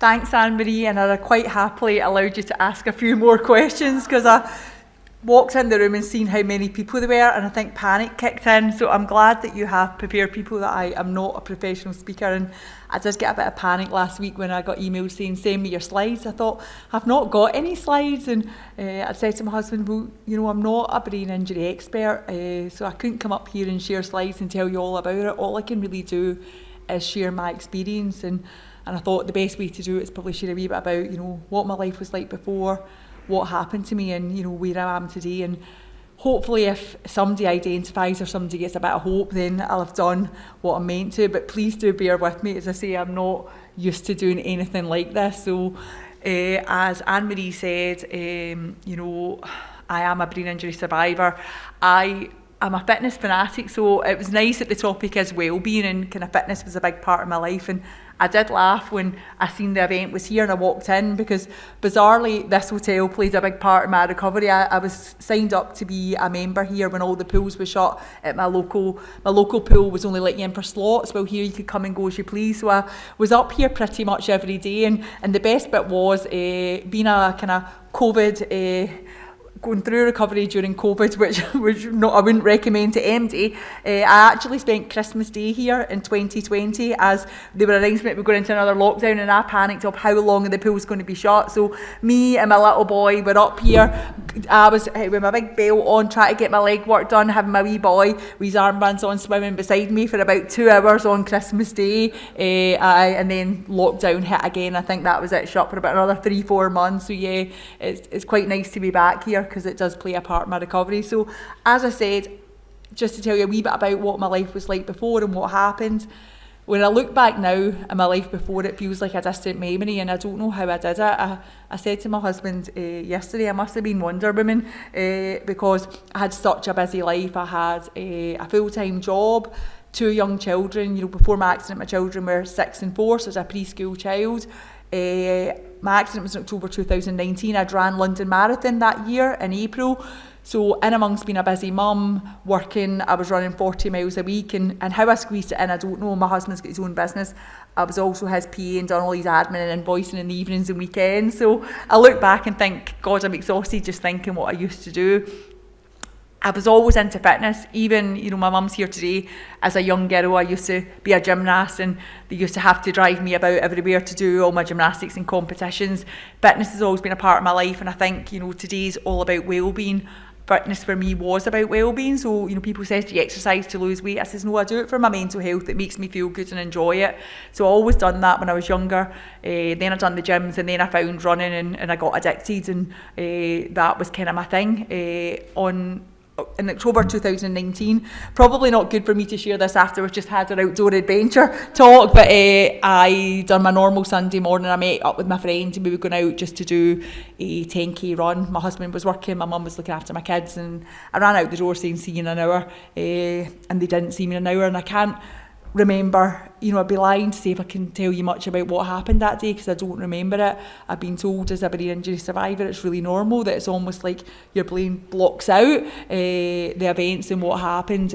Thanks, Anne-Marie, and I quite happily allowed you to ask a few more questions because I walked in the room and seen how many people there were, and I think panic kicked in. So I'm glad that you have prepared people, that I am not a professional speaker. And I did get a bit of panic last week when I got emails saying, send me your slides. I thought, I've not got any slides. And I said to my husband, well, you know, I'm not a brain injury expert, so I couldn't come up here and share slides and tell you all about it. All I can really do is share my experience. And I thought the best way to do it is probably share a wee bit about, you know, what my life was like before, what happened to me, and, you know, where I am today. And hopefully if somebody identifies or somebody gets a bit of hope, then I'll have done what I'm meant to. But please do bear with me. As I say, I'm not used to doing anything like this. So as Anne-Marie said, you know, I am a brain injury survivor. I'm a fitness fanatic, so it was nice that the topic is well-being, and kind of fitness was a big part of my life. And I did laugh when I seen the event was here and I walked in, because bizarrely this hotel played a big part in my recovery. I was signed up to be a member here when all the pools were shut at my local pool was only letting you in for slots. Well, here you could come and go as you please. So I was up here pretty much every day, and the best bit was being a kind of COVID going through recovery during COVID, which I wouldn't recommend to MD. I actually spent Christmas Day here in 2020 as they were announcing that we were going into another lockdown, and I panicked of how long the pool was going to be shut. So me and my little boy were up here. I was with my big belt on, trying to get my leg work done, having my wee boy with his armbands on, swimming beside me for about 2 hours on Christmas Day. And then lockdown hit again. I think that was it, shut for about another 3-4 months. So yeah, it's quite nice to be back here, because it does play a part in my recovery. So as I said, just to tell you a wee bit about what my life was like before and what happened, when I look back now at my life before, it feels like a distant memory, and I don't know how I did it. I said to my husband yesterday, I must have been Wonder Woman, because I had such a busy life. I had a full-time job, 2 young children. You know, before my accident, my children were 6 and 4, so I was a preschool child. My accident was in October 2019. I'd ran London Marathon that year in April. So in amongst being a busy mum, working, I was running 40 miles a week, and how I squeezed it in, I don't know. My husband's got his own business. I was also his PA and done all his admin and invoicing in the evenings and weekends. So I look back and think, God, I'm exhausted just thinking what I used to do. I was always into fitness. Even, you know, my mum's here today. As a young girl, I used to be a gymnast, and they used to have to drive me about everywhere to do all my gymnastics and competitions. Fitness has always been a part of my life, and I think, you know, today's all about well-being. Fitness for me was about well-being. So, you know, people say, do you exercise to lose weight? I says, no, I do it for my mental health. It makes me feel good and enjoy it. So I always done that when I was younger. Then I done the gyms, and then I found running, and I got addicted, and that was kind of my thing. In October 2019, probably not good for me to share this after we've just had our outdoor adventure talk, but I done my normal Sunday morning. I met up with my friends, and we were going out just to do a 10k run. My husband was working, my mum was looking after my kids, and I ran out the door saying see you in an hour, and they didn't see me in an hour. And I can't remember, you know, I'd be lying to say if I can tell you much about what happened that day, because I don't remember it. I've been told as a brain injury survivor it's really normal, that it's almost like your brain blocks out the events and what happened,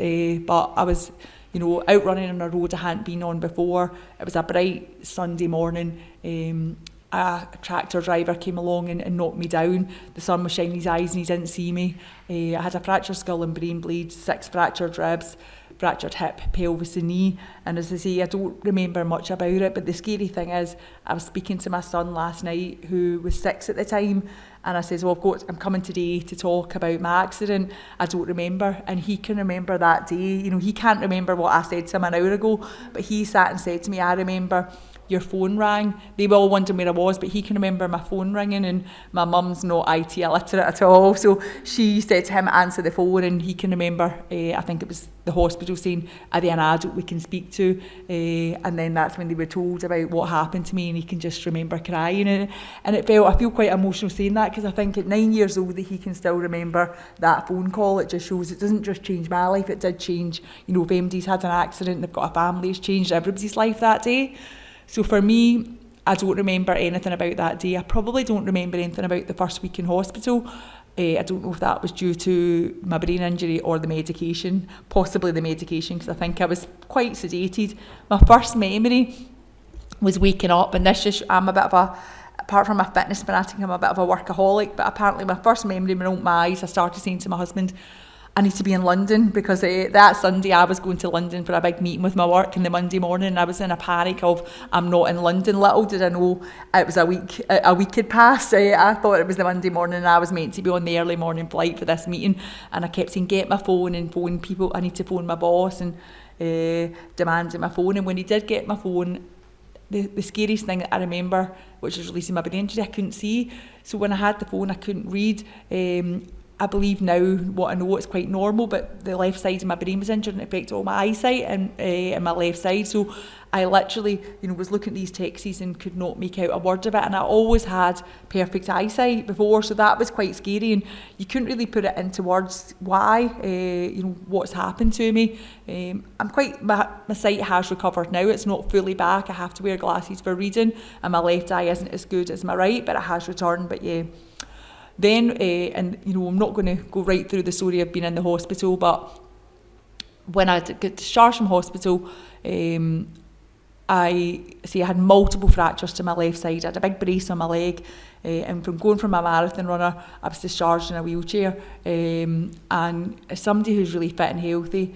but I was, you know, out running on a road I hadn't been on before. It was a bright Sunday morning. A tractor driver came along and knocked me down. The sun was shining his eyes and he didn't see me. I had a fractured skull and brain bleeds, 6 fractured ribs, fractured hip, pelvis and knee. And as I say, I don't remember much about it, but the scary thing is I was speaking to my son last night, who was 6 at the time, and I says, well, I'm coming today to talk about my accident. I don't remember. And he can remember that day. You know, he can't remember what I said to him an hour ago, but he sat and said to me, I remember your phone rang. They were all wondering where I was, but he can remember my phone ringing, and my mum's not IT illiterate at all, so she said to him, answer the phone, and he can remember, I think it was the hospital saying, are they an adult we can speak to? And then that's when they were told about what happened to me, and he can just remember crying, and I feel quite emotional saying that, because I think at 9 years old that he can still remember that phone call. It just shows it doesn't just change my life, it did change, you know, if MD's had an accident, they've got a family, it's changed everybody's life that day. So for me, I don't remember anything about that day. I probably don't remember anything about the first week in hospital. I don't know if that was due to my brain injury or the medication, possibly the medication, because I think I was quite sedated. My first memory was waking up, and I'm a bit of a, apart from a fitness fanatic, I'm a bit of a workaholic, but apparently my first memory when I opened my eyes, I started saying to my husband, I need to be in London, because that Sunday I was going to London for a big meeting with my work, and the Monday morning I was in a panic of, I'm not in London. Little did I know it was a week had passed. I thought it was the Monday morning and I was meant to be on the early morning flight for this meeting, and I kept saying, get my phone and phone people, I need to phone my boss, and demanding my phone. And when he did get my phone, the scariest thing that I remember, which was releasing my brain injury, I couldn't see. So when I had the phone, I couldn't read. I believe now what I know, it's quite normal, but the left side of my brain was injured and it affected all my eyesight and my left side. So I literally, was looking at these texts and could not make out a word of it. And I always had perfect eyesight before, so that was quite scary. And you couldn't really put it into words why, what's happened to me. My sight has recovered now. It's not fully back. I have to wear glasses for reading, and my left eye isn't as good as my right, but it has returned. But yeah. Then, I'm not going to go right through the story of being in the hospital, but when I got discharged from hospital, I had multiple fractures to my left side. I had a big brace on my leg, and from going from a marathon runner, I was discharged in a wheelchair. And as somebody who's really fit and healthy,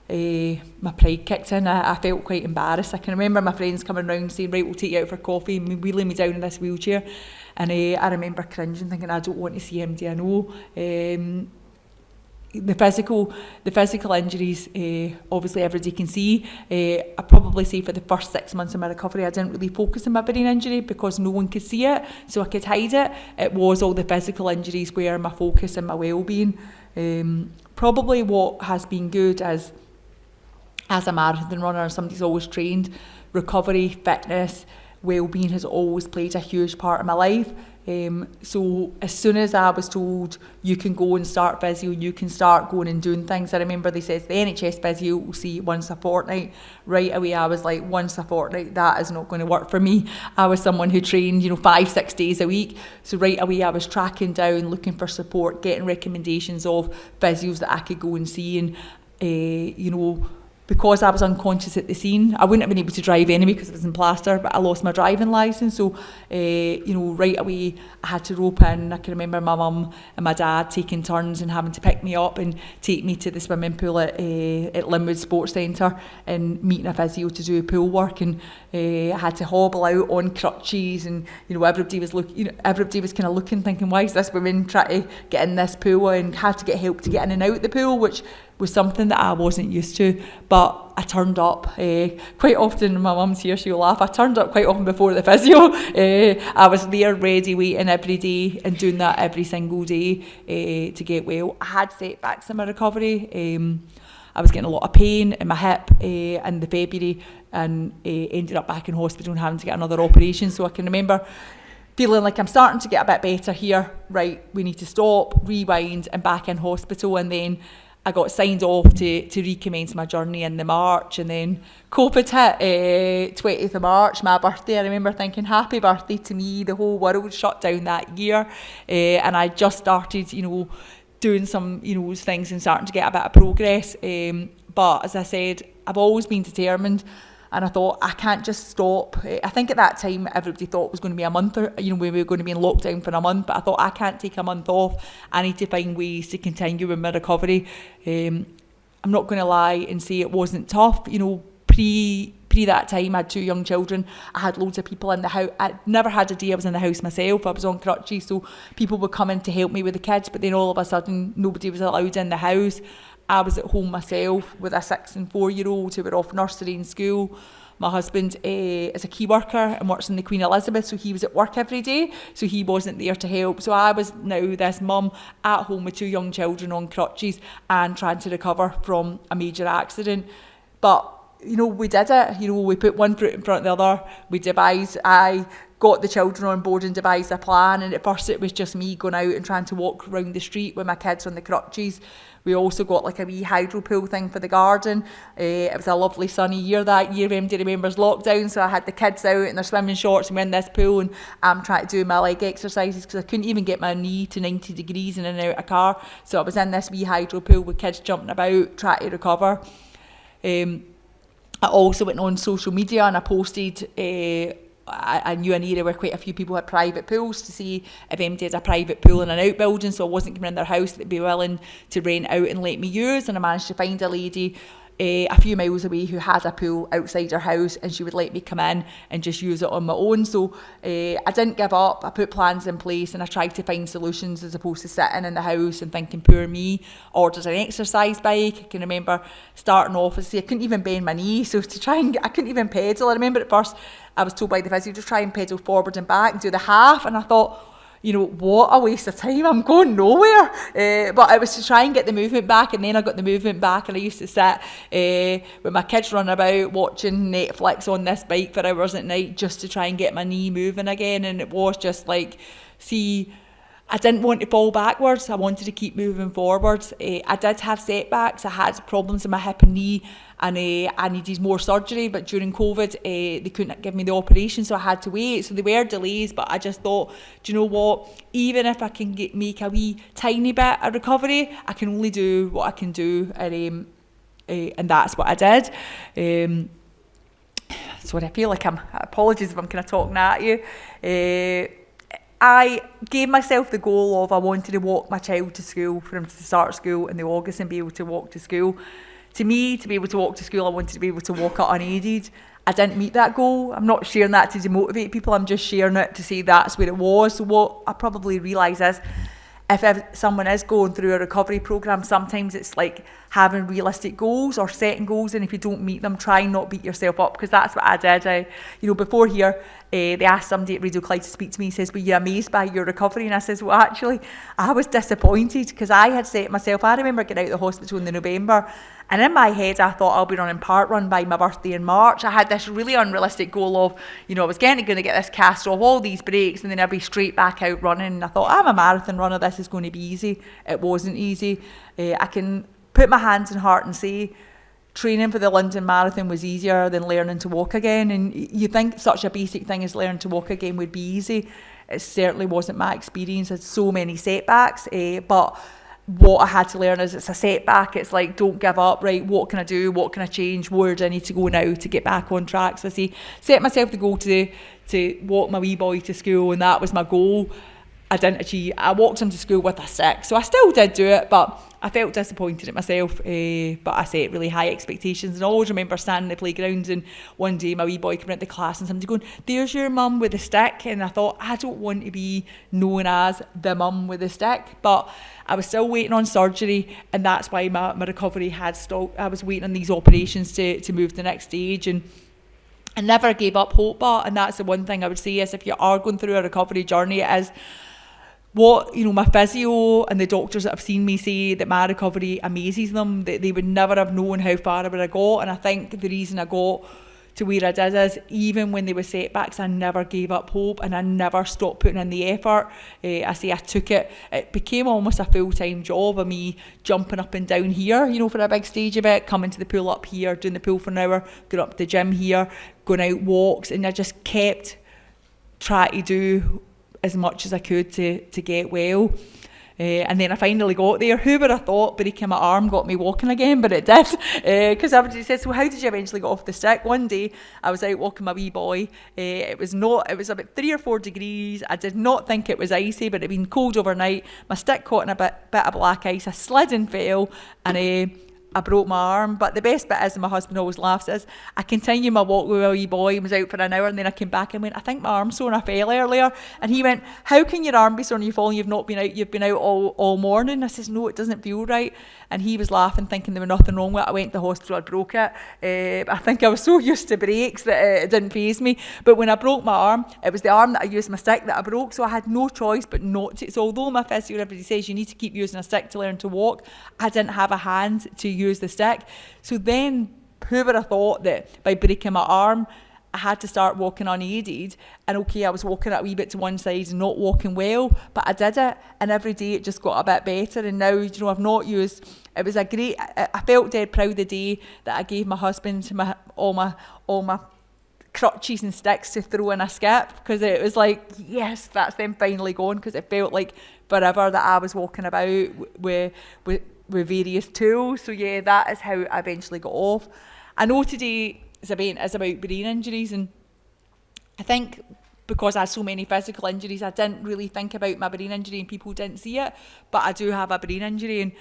my pride kicked in. I felt quite embarrassed. I can remember my friends coming round saying, right, we'll take you out for coffee, and wheeling me down in this wheelchair. And I remember cringing, thinking, I don't want to see him, do I know? The physical injuries, obviously everybody can see. I probably say for the first 6 months of my recovery, I didn't really focus on my brain injury because no one could see it, so I could hide it. It was all the physical injuries where my focus and my well-being. Probably what has been good is, as a marathon runner, somebody's always trained, recovery, fitness, well-being has always played a huge part of my life. So as soon as I was told you can go and start physio, you can start going and doing things, I remember they said the NHS physio will see once a fortnight. Right away I was like, once a fortnight, that is not going to work for me. I was someone who trained 5-6 days a week, so right away I was tracking down, looking for support, getting recommendations of physios that I could go and see. And because I was unconscious at the scene, I wouldn't have been able to drive anyway because it was in plaster, but I lost my driving licence. So, right away I had to rope in. I can remember my mum and my dad taking turns and having to pick me up and take me to the swimming pool at Linwood Sports Centre and meeting a physio to do pool work. And I had to hobble out on crutches, and everybody was everybody was kind of looking, thinking, why is this woman trying to get in this pool, and had to get help to get in and out the pool, which was something that I wasn't used to. But I turned up quite often. My mum's here, she'll laugh. I turned up quite often before the physio. I was there ready, waiting every day and doing that every single day to get well. I had setbacks in my recovery. I was getting a lot of pain in my hip in the February, and ended up back in hospital and having to get another operation. So I can remember feeling like I'm starting to get a bit better here. Right, we need to stop, rewind, and back in hospital. And then I got signed off to recommence my journey in the March, and then COVID hit, 20th of March, my birthday. I remember thinking, happy birthday to me. The whole world shut down that year, and I just started, doing some, things and starting to get a bit of progress. But as I said, I've always been determined. And I thought, I can't just stop. I think at that time, everybody thought it was going to be a month, or, we were going to be in lockdown for a month. But I thought, I can't take a month off. I need to find ways to continue with my recovery. I'm not going to lie and say it wasn't tough. Pre that time, I had 2 young children. I had loads of people in the house. I never had a day I was in the house myself. I was on crutches, so people would come in to help me with the kids. But then all of a sudden, nobody was allowed in the house. I was at home myself with a 6 and 4-year-old who were off nursery and school. My husband is a key worker and works in the Queen Elizabeth, so he was at work every day, so he wasn't there to help. So I was now this mum at home with 2 young children on crutches and trying to recover from a major accident. But, we did it. We put one foot in front of the other. I got the children on board and devised a plan, and at first it was just me going out and trying to walk around the street with my kids on the crutches. We also got like a wee hydro pool thing for the garden. It was a lovely sunny year that year. Everybody remembers lockdown, so I had the kids out in their swimming shorts and we're in this pool, and I'm trying to do my leg exercises because I couldn't even get my knee to 90 degrees in and out of a car. So I was in this wee hydro pool with kids jumping about, trying to recover. I also went on social media and I posted, I knew an area where quite a few people had private pools to see if anybody had a private pool in an outbuilding, so I wasn't coming in their house, they'd be willing to rent out and let me use. And I managed to find a lady a few miles away who had a pool outside her house, and she would let me come in and just use it on my own. So I didn't give up. I put plans in place and I tried to find solutions as opposed to sitting in the house and thinking poor me. Ordered an exercise bike. I can remember starting off, I couldn't even bend my knee, so to try and I couldn't even pedal. I remember at first I was told by the physio just try and pedal forward and back and do the half, and I thought, you know, what a waste of time, I'm going nowhere. But it was to try and get the movement back, and then I got the movement back, and I used to sit with my kids running about watching Netflix on this bike for hours at night just to try and get my knee moving again. And it was just like, I didn't want to fall backwards, I wanted to keep moving forwards. I did have setbacks, I had problems in my hip and knee, and I needed more surgery, but during COVID they couldn't give me the operation, so I had to wait. So there were delays, but I just thought, do you know what, even if I can make a wee tiny bit of recovery, I can only do what I can do, and that's what I did. Sorry, I feel like apologies if I'm kind of talking at you. I gave myself the goal of I wanted to walk my child to school, for him to start school in the August and be able to walk to school. To me, to be able to walk to school, I wanted to be able to walk it unaided. I didn't meet that goal. I'm not sharing that to demotivate people. I'm just sharing it to say that's where it was. So what I probably realise is if someone is going through a recovery programme, sometimes it's like having realistic goals or setting goals, and if you don't meet them, try and not beat yourself up, because that's what I did. Before here, they asked somebody at Radio Clyde to speak to me. He says, were you amazed by your recovery? And I says, well, actually, I was disappointed, because I had set myself, I remember getting out of the hospital in the November, and in my head, I thought I'll be running part run by my birthday in March. I had this really unrealistic goal of, I was going to get this cast off all these breaks, and then I'd be straight back out running. And I thought, I'm a marathon runner, this is going to be easy. It wasn't easy. I can put my hands on heart and say, training for the London Marathon was easier than learning to walk again. And you think such a basic thing as learning to walk again would be easy. It certainly wasn't my experience. I had so many setbacks, but what I had to learn is it's a setback. It's like, don't give up, right? What can I do? What can I change? Where do I need to go now to get back on track? So I set myself the goal to walk my wee boy to school, and that was my goal. I didn't achieve. I walked him to school with a stick, so I still did do it, but I felt disappointed at myself. But I set really high expectations, and I always remember standing in the playground, and one day my wee boy came into class and somebody going, there's your mum with a stick. And I thought, I don't want to be known as the mum with a stick, but I was still waiting on surgery, and that's why my recovery had stopped. I was waiting on these operations to move to the next stage, and I never gave up hope. And that's the one thing I would say is, if you are going through a recovery journey, it is what, my physio and the doctors that have seen me say that my recovery amazes them, that they would never have known how far I would have got. And I think the reason I got to where I did is, even when there were setbacks, I never gave up hope, and I never stopped putting in the effort. I took it. It became almost a full-time job of me jumping up and down here, for a big stage of it, coming to the pool up here, doing the pool for an hour, going up to the gym here, going out walks, and I just kept trying to do as much as I could to get well. And then I finally got there. Who would have thought breaking my arm got me walking again? But it did. Because everybody said, so how did you eventually get off the stick? One day I was out walking my wee boy. It was about 3 or 4 degrees. I did not think it was icy, but it had been cold overnight. My stick caught in a bit of black ice. I slid and fell, and I broke my arm. But the best bit is, and my husband always laughs, is I continued my walk with my wee boy and was out for an hour, and then I came back and went, I think my arm's sore and I fell earlier. And he went, how can your arm be sore and you've fallen? You've been out all morning. I says, no, it doesn't feel right. And he was laughing, thinking there was nothing wrong with it. I went to the hospital, I broke it. I think I was so used to breaks that it didn't faze me. But when I broke my arm, it was the arm that I used my stick that I broke, so I had no choice but not to. So although my physio, everybody says you need to keep using a stick to learn to walk, I didn't have a hand to use the stick. So then, who would have thought that by breaking my arm, I had to start walking unaided? And okay, I was walking a wee bit to one side and not walking well, but I did it, and every day it just got a bit better. And now, I've not used, it was a great, I felt dead proud the day that I gave my husband all my crutches and sticks to throw in a skip, because it was like, yes, that's them finally gone, because it felt like forever that I was walking about with various tools. So yeah, that is how I eventually got off. I know today event is about brain injuries, and I think because I had so many physical injuries, I didn't really think about my brain injury and people didn't see it, but I do have a brain injury. And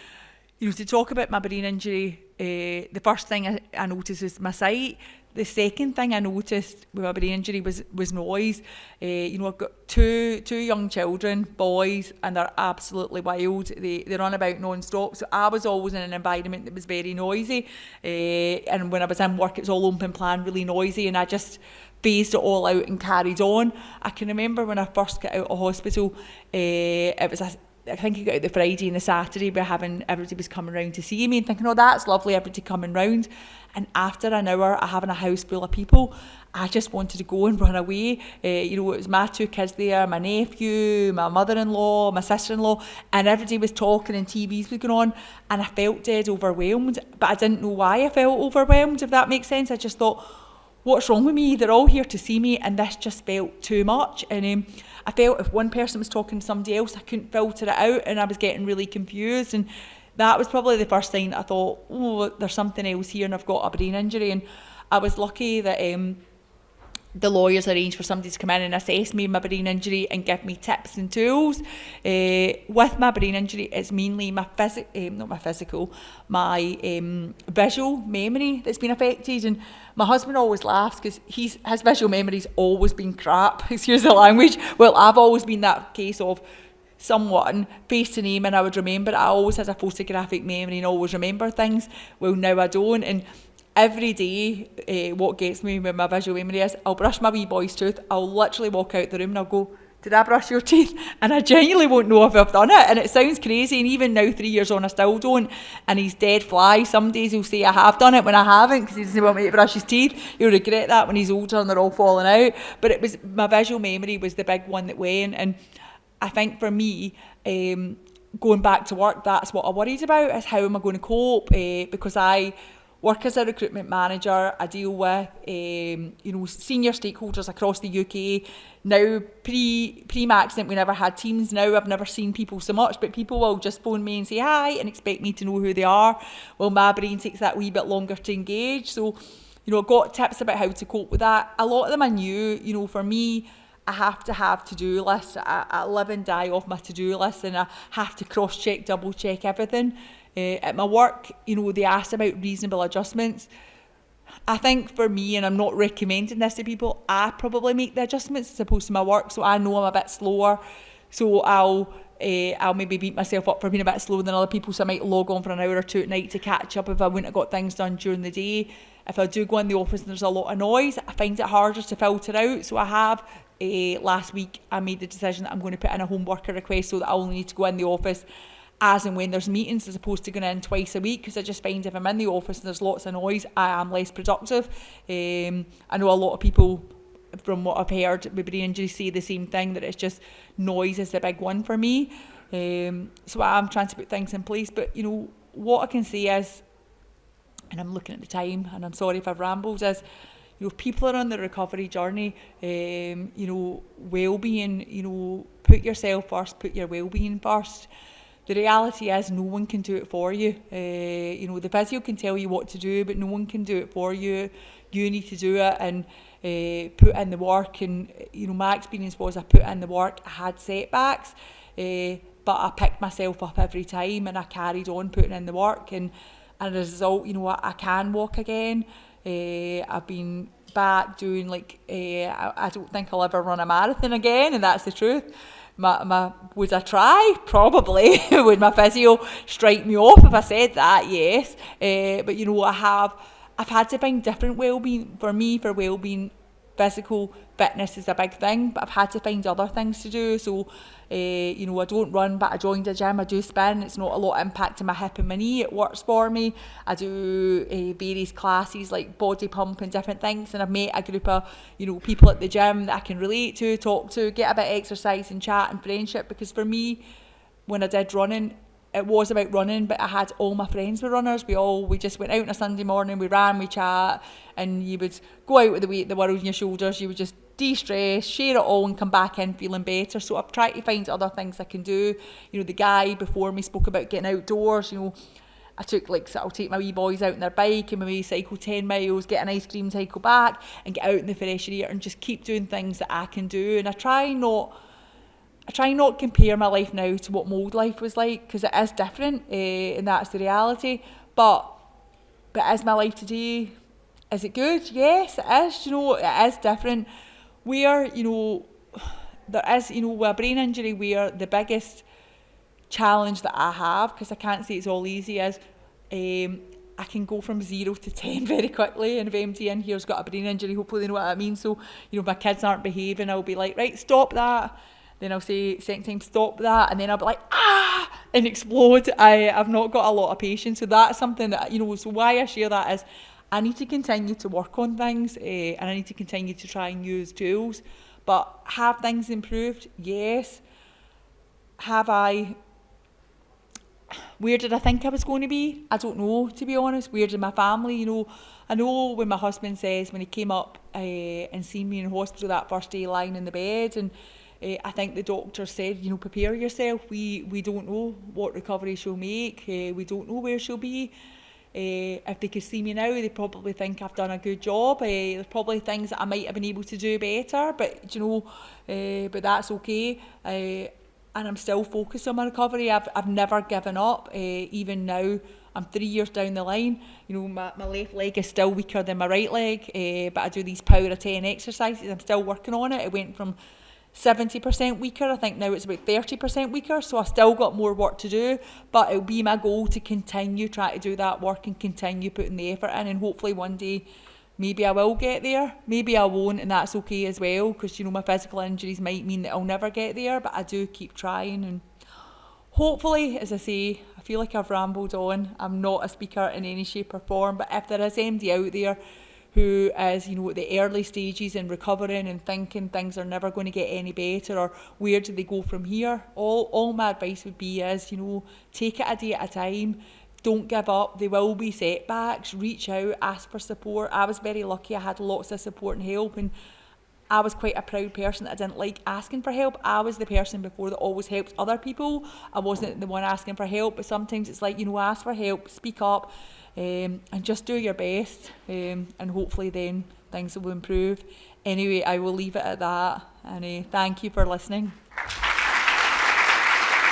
to talk about my brain injury, the first thing I noticed was my sight. The second thing I noticed with my brain injury was noise. I've got two young children, boys, and they're absolutely wild. They run about non-stop. So I was always in an environment that was very noisy. And when I was in work, it was all open plan, really noisy, and I just phased it all out and carried on. I can remember when I first got out of hospital, it was I think I got out the Friday and the Saturday, everybody was coming round to see me and thinking, oh, that's lovely, everybody coming round. And after an hour of having a house full of people, I just wanted to go and run away. It was my 2 kids there, my nephew, my mother-in-law, my sister-in-law, and everybody was talking and TVs was going on, and I felt dead overwhelmed, but I didn't know why I felt overwhelmed, if that makes sense. I just thought, what's wrong with me? They're all here to see me, and this just felt too much. And I felt if one person was talking to somebody else, I couldn't filter it out, and I was getting really confused. And that was probably the first thing I thought, oh, there's something else here, and I've got a brain injury. And I was lucky that the lawyers arranged for somebody to come in and assess me my brain injury and give me tips and tools. With my brain injury, it's mainly my visual memory that's been affected. And my husband always laughs because his visual memory's always been crap, excuse the language. Well, I've always been that case of someone, face to name, and I would remember it. I always had a photographic memory and always remember things. Well, now I don't. And every day, what gets me with my visual memory is I'll brush my wee boy's tooth. I'll literally walk out the room and I'll go, did I brush your teeth? And I genuinely won't know if I've done it. And it sounds crazy, and even now 3 years on I still don't. And he's dead fly. Some days he'll say I have done it when I haven't because he doesn't want me to brush his teeth. He'll regret that when he's older and they're all falling out. But it was my visual memory was the big one that went. And I think for me, going back to work, that's what I worried about, is how am I going to cope, because I work as a recruitment manager. I deal with senior stakeholders across the UK. Now, pre-my accident, we never had Teams. Now I've never seen people so much, but people will just phone me and say hi and expect me to know who they are. Well, my brain takes that wee bit longer to engage. So, I've got tips about how to cope with that. A lot of them I knew. For me, I have to have to-do lists. I live and die off my to-do list, and I have to cross-check, double-check everything. At my work, they asked about reasonable adjustments. I think for me, and I'm not recommending this to people, I probably make the adjustments as opposed to my work, so I know I'm a bit slower. So I'll maybe beat myself up for being a bit slower than other people, so I might log on for an hour or two at night to catch up if I wouldn't have got things done during the day. If I do go in the office and there's a lot of noise, I find it harder to filter out. So I have, last week, I made the decision that I'm going to put in a home worker request so that I only need to go in the office as and when there's meetings, as opposed to going in twice a week, because I just find if I'm in the office and there's lots of noise, I am less productive. I know a lot of people, from what I've heard with brain injury, say the same thing, that it's just noise is the big one for me. So I'm trying to put things in place, but what I can say is, and I'm looking at the time and I'm sorry if I've rambled, is if people are on the recovery journey, well-being, put yourself first, put your well-being first. The reality is no one can do it for you. The physio can tell you what to do, but no one can do it for you. You need to do it and put in the work. And my experience was I put in the work. I had setbacks, but I picked myself up every time and I carried on putting in the work. And as a result, I can walk again. I've been back doing I don't think I'll ever run a marathon again, and that's the truth. Would I try? Probably. Would my physio strike me off if I said that? Yes. But I've had to find different well-being. For me, for well-being, physical fitness is a big thing, but I've had to find other things to do. So, I don't run, but I joined a gym. I do spin. It's not a lot of impact to my hip and my knee. It works for me. I do various classes like body pump and different things, and I've met a group of people at the gym that I can relate to, talk to, get a bit of exercise and chat and friendship. Because for me, when I did running, it was about running, but I had all my friends were runners. We just went out on a Sunday morning, we ran, we chat, and you would go out with the weight of the world on your shoulders. You would just de-stress, share it all, and come back in feeling better. So I've tried to find other things I can do. The guy before me spoke about getting outdoors. I took I'll take my wee boys out on their bike and maybe cycle 10 miles, get an ice cream, cycle back and get out in the fresh air and just keep doing things that I can do. And I try not compare my life now to what my old life was like, because it is different, and that's the reality. But is my life today, is it good? Yes, it is. It is different. Where, there is, with a brain injury, where the biggest challenge that I have, because I can't say it's all easy, is I can go from 0 to 10 very quickly. And if MD in here's got a brain injury, hopefully they know what I mean. So, my kids aren't behaving, I'll be like, right, stop that. Then I'll say, second time, stop that. And then I'll be like, and explode. I've not got a lot of patience. So that's something that, so why I share that is I need to continue to work on things, and I need to continue to try and use tools. But have things improved? Yes. Where did I think I was going to be? I don't know, to be honest. Where did my family, I know when my husband says, when he came up and seen me in hospital that first day lying in the bed, and I think the doctor said, prepare yourself. We don't know what recovery she'll make. We don't know where she'll be. If they could see me now, they probably think I've done a good job. There's probably things that I might have been able to do better, but but that's okay. And I'm still focused on my recovery. I've never given up. Even now, I'm 3 years down the line. My left leg is still weaker than my right leg, but I do these power of 10 exercises. I'm still working on it. It went from 70% weaker. I think now it's about 30% weaker. So I still got more work to do, but it'll be my goal to continue trying to do that work and continue putting the effort in. And hopefully one day, maybe I will get there, maybe I won't, and that's okay as well, because my physical injuries might mean that I'll never get there, but I do keep trying. And hopefully, as I say, I feel like I've rambled on. I'm not a speaker in any shape or form, but if there is MD out there who is, at the early stages in recovering and thinking things are never going to get any better, or where do they go from here, all my advice would be is, take it a day at a time. Don't give up. There will be setbacks. Reach out, ask for support. I was very lucky. I had lots of support and help, and I was quite a proud person that I didn't like asking for help. I was the person before that always helped other people. I wasn't the one asking for help, but sometimes it's like, ask for help, speak up, and just do your best, and hopefully then things will improve. Anyway, I will leave it at that, and thank you for listening.